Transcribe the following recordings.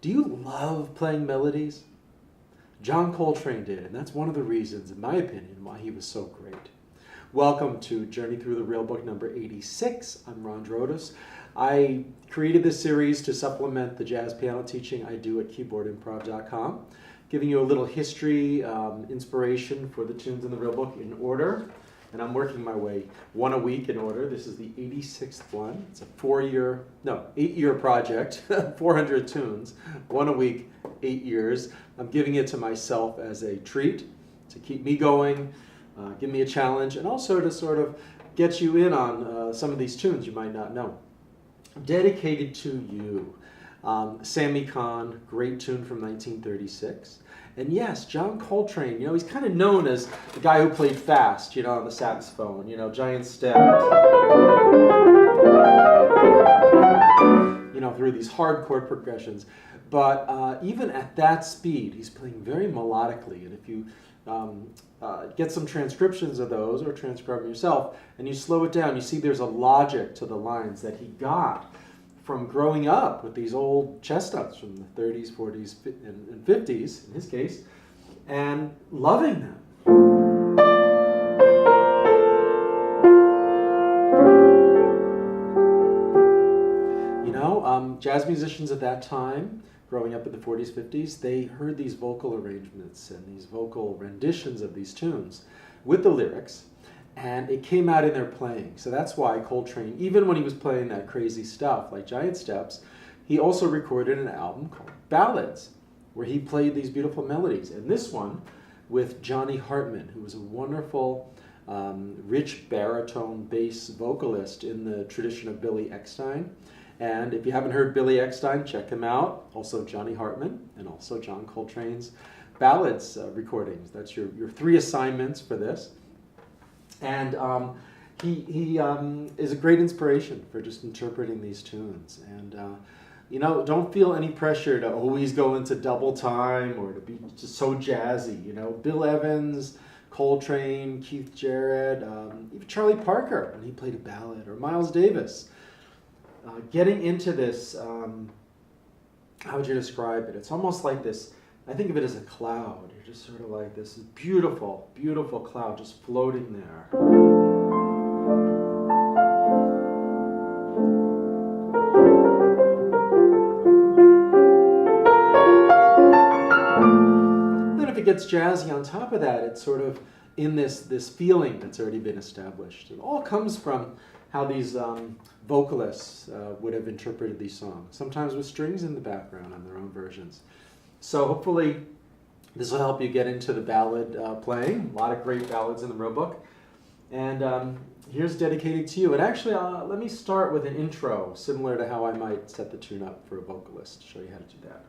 Do you love playing melodies? John Coltrane did, and that's one of the reasons, in my opinion, why he was so great. Welcome to Journey Through the Real Book number 86. I'm Ron Drotos. I created this series to supplement the jazz piano teaching I do at KeyboardImprov.com, giving you a little history, inspiration for the tunes in the real book in order. And I'm working my way one a week in order. This is the 86th one. It's a 8-year project, 400 tunes, one a week, 8 years. I'm giving it to myself as a treat to keep me going, give me a challenge, and also to sort of get you in on some of these tunes you might not know. Dedicated to you. Sammy Cahn, great tune from 1936. And yes, John Coltrane, he's kind of known as the guy who played fast, on the saxophone, giant steps, through these hard chord progressions. But even at that speed, he's playing very melodically. And if you get some transcriptions of those, or transcribe them yourself, and you slow it down, you see there's a logic to the lines that he got from growing up with these old chestnuts from the 30s, 40s, and 50s, in his case, and loving them. Jazz musicians at that time, growing up in the 40s, 50s, they heard these vocal arrangements and these vocal renditions of these tunes with the lyrics, and it came out in their playing. So that's why Coltrane, even when he was playing that crazy stuff like giant steps, he also recorded an album called Ballads, where he played these beautiful melodies. And this one with Johnny Hartman, who was a wonderful, rich baritone bass vocalist in the tradition of Billy Eckstine. And if you haven't heard Billy Eckstine, check him out. Also Johnny Hartman, and also John Coltrane's Ballads recordings. That's your 3 assignments for this. And he is a great inspiration for just interpreting these tunes. And don't feel any pressure to always go into double time or to be just so jazzy. Bill Evans, Coltrane, Keith Jarrett, even Charlie Parker when he played a ballad, or Miles Davis. Getting into this, how would you describe it? It's almost like this. I think of it as a cloud. You're just sort of like this beautiful, beautiful cloud just floating there. Then if it gets jazzy on top of that, it's sort of in this feeling that's already been established. It all comes from how these vocalists would have interpreted these songs, sometimes with strings in the background on their own versions. So hopefully this will help you get into the ballad playing. A lot of great ballads in the real book. And here's dedicated to you. And actually, let me start with an intro, similar to how I might set the tune up for a vocalist, to show you how to do that.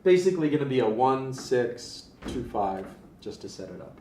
Basically going to be a 1-6-2-5, just to set it up.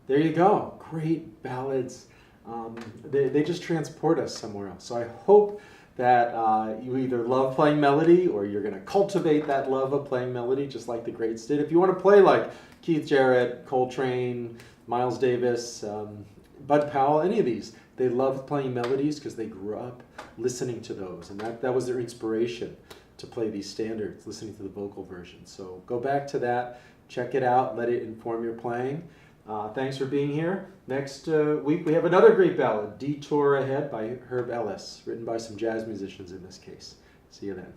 There you go. Great ballads. They just transport us somewhere else. So I hope that you either love playing melody or you're going to cultivate that love of playing melody just like the greats did. If you want to play like Keith Jarrett, Coltrane, Miles Davis, Bud Powell, any of these, they loved playing melodies because they grew up listening to those. And that was their inspiration to play these standards, listening to the vocal version. So go back to that, check it out, let it inform your playing. Thanks for being here. Next week we have another great ballad, Detour Ahead by Herb Ellis, written by some jazz musicians in this case. See you then.